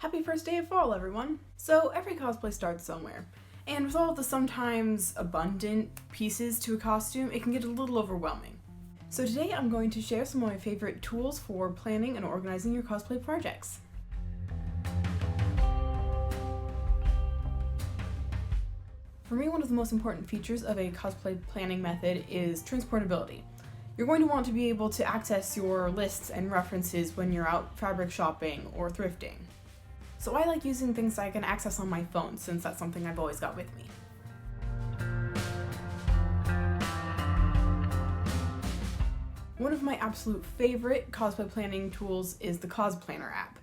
Happy first day of fall, everyone! So every cosplay starts somewhere, and with all of the sometimes abundant pieces to a costume, it can get a little overwhelming. So today I'm going to share some of my favorite tools for planning and organizing your cosplay projects. For me, one of the most important features of a cosplay planning method is transportability. You're going to want to be able to access your lists and references when you're out fabric shopping or thrifting. So I like using things that I can access on my phone, since that's something I've always got with me. One of my absolute favorite cosplay planning tools is the Cosplanner app.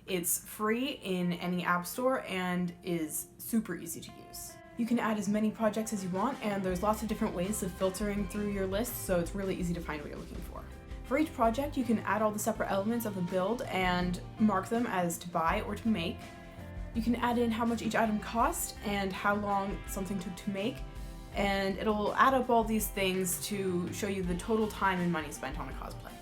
It's free in any app store and is super easy to use. You can add as many projects as you want, and there's lots of different ways of filtering through your list, so it's really easy to find what you're looking for. For each project, you can add all the separate elements of a build and mark them as to buy or to make. You can add in how much each item cost and how long something took to make, and it'll add up all these things to show you the total time and money spent on a cosplay.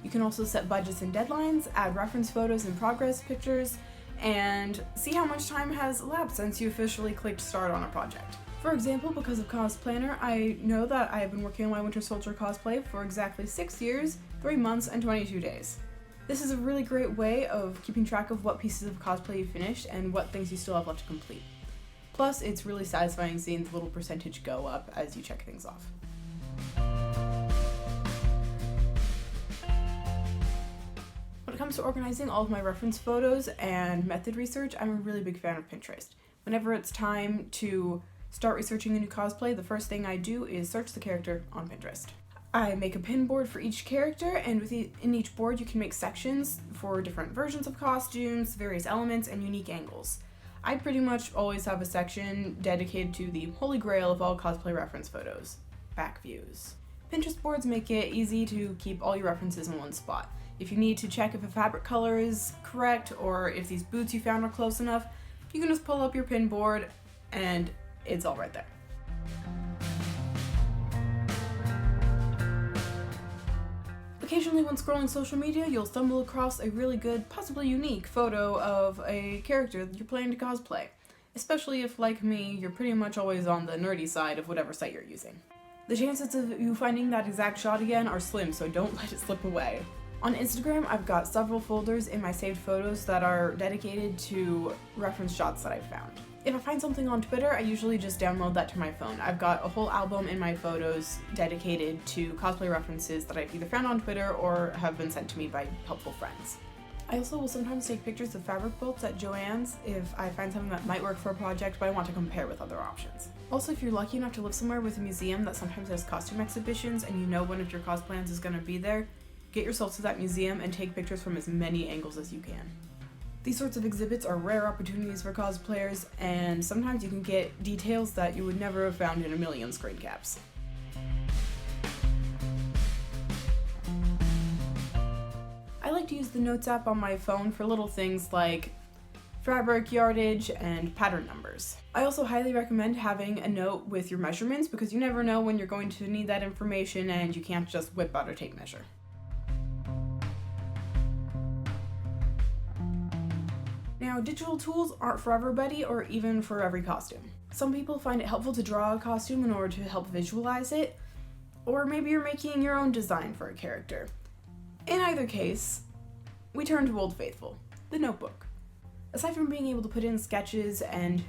You can also set budgets and deadlines, add reference photos and progress pictures, and see how much time has elapsed since you officially clicked start on a project. For example, because of Cosplanner, I know that I have been working on my Winter Soldier cosplay for exactly 6 years, 3 months, and 22 days. This is a really great way of keeping track of what pieces of cosplay you finished and what things you still have left to complete. Plus, it's really satisfying seeing the little percentage go up as you check things off. When it comes to organizing all of my reference photos and method research, I'm a really big fan of Pinterest. Whenever it's time to start researching a new cosplay, the first thing I do is search the character on Pinterest. I make a pin board for each character, and in each board you can make sections for different versions of costumes, various elements, and unique angles. I pretty much always have a section dedicated to the holy grail of all cosplay reference photos, back views. Pinterest boards make it easy to keep all your references in one spot. If you need to check if a fabric color is correct or if these boots you found are close enough, you can just pull up your pin board and it's all right there. Occasionally when scrolling social media, you'll stumble across a really good, possibly unique photo of a character that you're planning to cosplay. Especially if, like me, you're pretty much always on the nerdy side of whatever site you're using. The chances of you finding that exact shot again are slim, so don't let it slip away. On Instagram, I've got several folders in my saved photos that are dedicated to reference shots that I've found. If I find something on Twitter, I usually just download that to my phone. I've got a whole album in my photos dedicated to cosplay references that I've either found on Twitter or have been sent to me by helpful friends. I also will sometimes take pictures of fabric bolts at Joann's if I find something that might work for a project but I want to compare with other options. Also, if you're lucky enough to live somewhere with a museum that sometimes has costume exhibitions and you know one of your cosplans is going to be there, get yourself to that museum and take pictures from as many angles as you can. These sorts of exhibits are rare opportunities for cosplayers, and sometimes you can get details that you would never have found in a million screen caps. I like to use the Notes app on my phone for little things like fabric yardage and pattern numbers. I also highly recommend having a note with your measurements because you never know when you're going to need that information and you can't just whip out a tape measure. Now, digital tools aren't for everybody or even for every costume. Some people find it helpful to draw a costume in order to help visualize it, or maybe you're making your own design for a character. In either case, we turn to Old Faithful, the notebook. Aside from being able to put in sketches and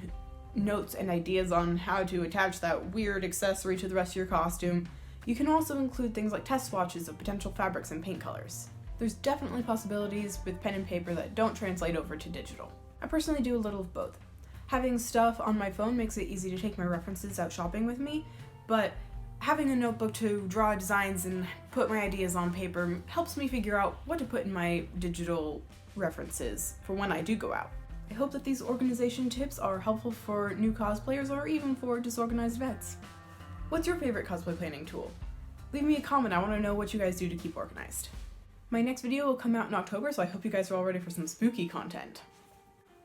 notes and ideas on how to attach that weird accessory to the rest of your costume, you can also include things like test swatches of potential fabrics and paint colors. There's definitely possibilities with pen and paper that don't translate over to digital. I personally do a little of both. Having stuff on my phone makes it easy to take my references out shopping with me, but having a notebook to draw designs and put my ideas on paper helps me figure out what to put in my digital references for when I do go out. I hope that these organization tips are helpful for new cosplayers or even for disorganized vets. What's your favorite cosplay planning tool? Leave me a comment, I want to know what you guys do to keep organized. My next video will come out in October, so I hope you guys are all ready for some spooky content.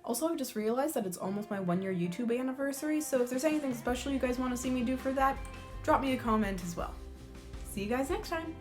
Also, I've just realized that it's almost my 1-year YouTube anniversary, so if there's anything special you guys want to see me do for that, drop me a comment as well. See you guys next time!